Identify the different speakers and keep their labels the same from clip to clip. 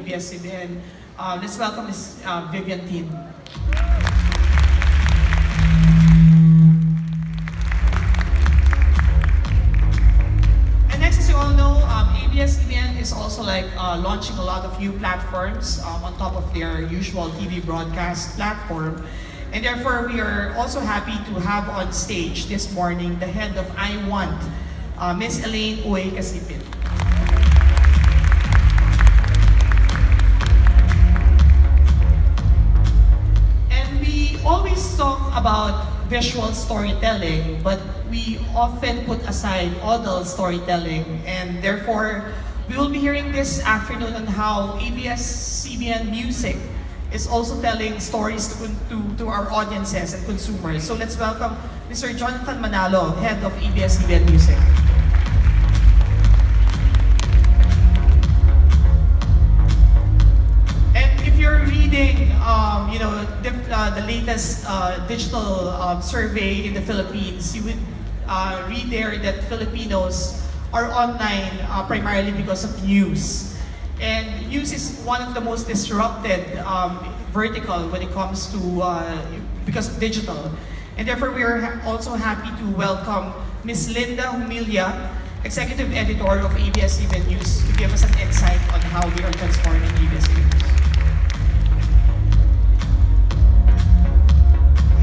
Speaker 1: ABS-CBN. Let's welcome Ms. Vivian Tin. And next, as you all know, ABS-CBN is also launching a lot of new platforms on top of their usual TV broadcast platform. And therefore, we are also happy to have on stage this morning the head of I Want, Ms. Elaine Uy Casipit. And we always talk about visual storytelling, but we often put aside audio storytelling, and therefore, we will be hearing this afternoon on how ABS-CBN Music is also telling stories to our audiences and consumers. So let's welcome Mr. Jonathan Manalo, head of ABS-CBN Music. And if you're reading, the latest digital survey in the Philippines, you would read there that Filipinos are online primarily because of news. And news is one of the most disrupted vertical when it comes to because of digital. And therefore, we are also happy to welcome Ms. Linda Humilia, Executive Editor of ABS-CBN News, to give us an insight on how we are transforming ABS-CBN News.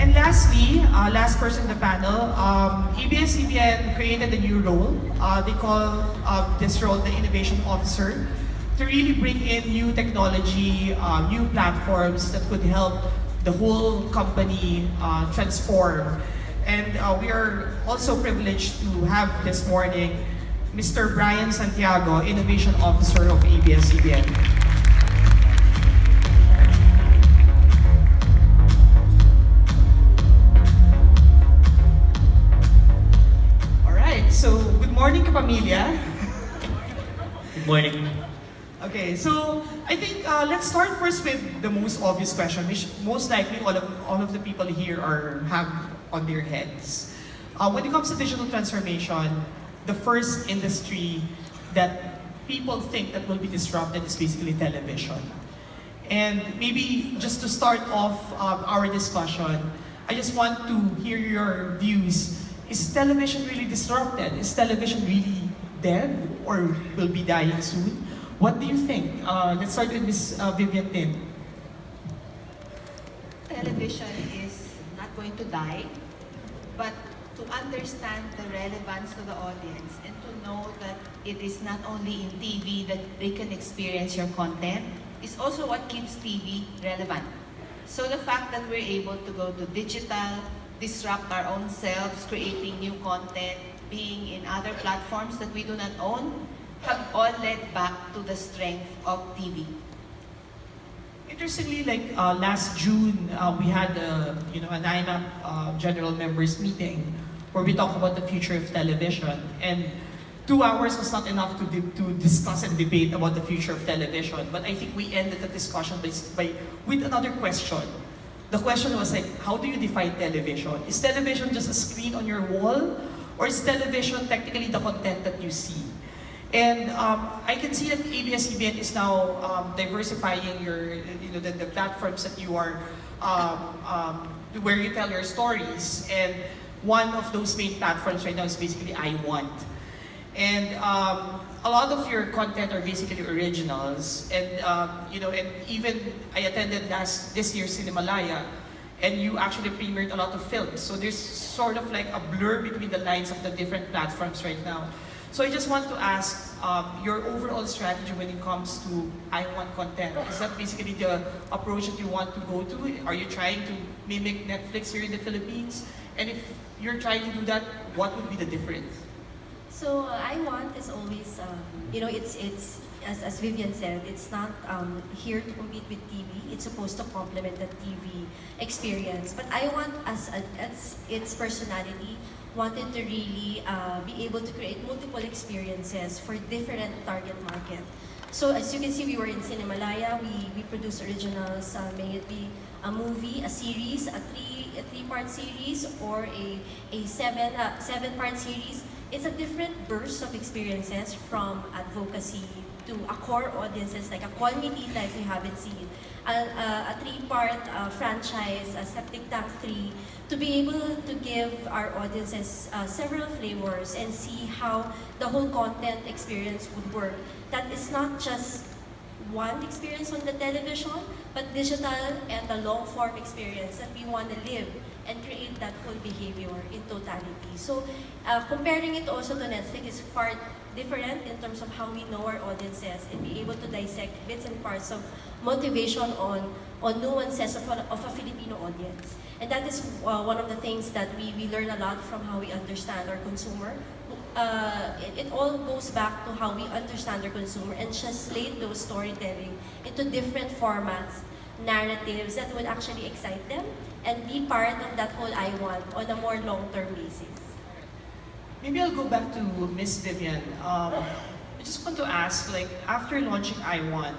Speaker 1: And lastly, last person in the panel, ABS-CBN created a new role. They call this role the Innovation Officer, to really bring in new technology, new platforms that could help the whole company transform. And we are also privileged to have this morning Mr. Brian Santiago, Innovation Officer of ABS-CBN. All right, so good morning, kapamilya.
Speaker 2: Good morning.
Speaker 1: Okay, so I think let's start first with the most obvious question, which most likely all of the people here have on their heads. When it comes to digital transformation, the first industry that people think that will be disrupted is basically television. And maybe just to start off our discussion, I just want to hear your views. Is television really disrupted? Is television really dead or will be dying soon? What do you think? Let's start with Ms. Vivian Tin.
Speaker 3: Television is not going to die, but to understand the relevance to the audience and to know that it is not only in TV that they can experience your content, is also what keeps TV relevant. So the fact that we're able to go to digital, disrupt our own selves, creating new content, being in other platforms that we do not own, have all led back to the strength of TV.
Speaker 1: Interestingly, last June, we had an IMAP general members meeting where we talked about the future of television. And 2 hours was not enough to discuss and debate about the future of television. But I think we ended the discussion with another question. The question was how do you define television? Is television just a screen on your wall? Or is television technically the content that you see? And I can see that ABS-CBN is now diversifying the platforms that you are, where you tell your stories. And one of those main platforms right now is basically I Want. And a lot of your content are basically originals. And and even I attended this year's Cinemalaya, and you actually premiered a lot of films. So there's sort of like a blur between the lines of the different platforms right now. So I just want to ask your overall strategy when it comes to I Want content. Is that basically the approach that you want to go to? Are you trying to mimic Netflix here in the Philippines? And if you're trying to do that, what would be the difference?
Speaker 4: So I Want is always, it's as Vivian said, it's not here to compete with TV. It's supposed to complement the TV experience. But I Want, as its personality, wanted to really be able to create multiple experiences for different target market. So as you can see, we were in Cinemalaya. We produce originals, may it be a movie, a series, a three-part series, or a seven-part series. It's a different burst of experiences, from advocacy to a core audiences like a Call Me Tita if you haven't seen, a three-part franchise, Septic Tank 3, to be able to give our audiences several flavors and see how the whole content experience would work. That is not just one experience on the television, but digital and the long-form experience that we want to live and create that whole behavior in totality. So comparing it also to Netflix is part different in terms of how we know our audiences and be able to dissect bits and parts of motivation on nuances of a Filipino audience. And that is one of the things that we learn a lot from how we understand our consumer. It all goes back to how we understand our consumer and translate those storytelling into different formats, narratives that would actually excite them and be part of that whole I want on a more long-term basis.
Speaker 1: Maybe I'll go back to Miss Vivian. I just want to ask, like, after launching iWant,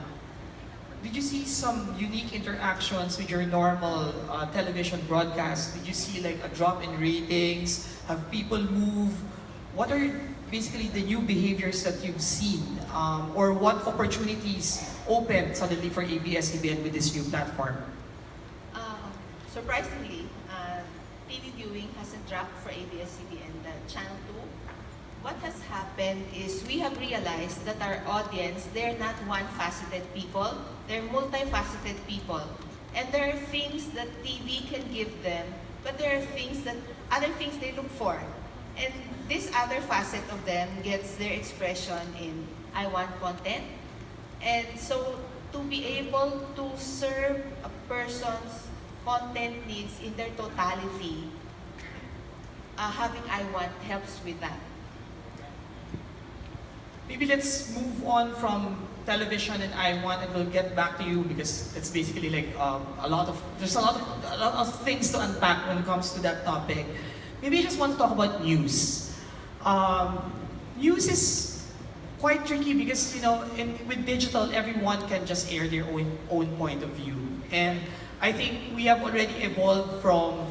Speaker 1: did you see some unique interactions with your normal television broadcast? Did you see like a drop in ratings? Have people move? What are basically the new behaviors that you've seen? Or what opportunities opened suddenly for ABS-CBN with this new platform?
Speaker 3: Surprisingly, TV viewing hasn't dropped for ABS-CBN, the Channel 2. What has happened is we have realized that our audience, they're not one-faceted people, they're multifaceted people. And there are things that TV can give them, but there are other things they look for. And this other facet of them gets their expression in I want content. And so to be able to serve a person's content needs in their totality, having I want helps with that.
Speaker 1: Maybe let's move on from television and iWant, and we'll get back to you because it's basically like there's a lot of things to unpack when it comes to that topic. Maybe I just want to talk about news. News is quite tricky because with digital, everyone can just air their own point of view, and I think we have already evolved from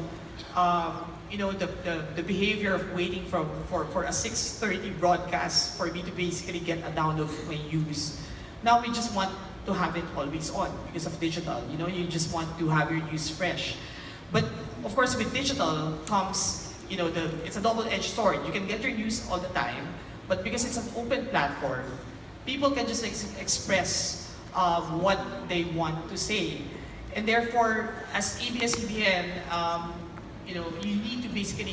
Speaker 1: the behavior of waiting for a 6:30 broadcast for me to basically get a download of my news. Now we just want to have it always on because of digital. You just want to have your news fresh. But of course, with digital comes, it's a double-edged sword. You can get your news all the time, but because it's an open platform, people can just express what they want to say. And therefore, as ABS-CBN, you need to basically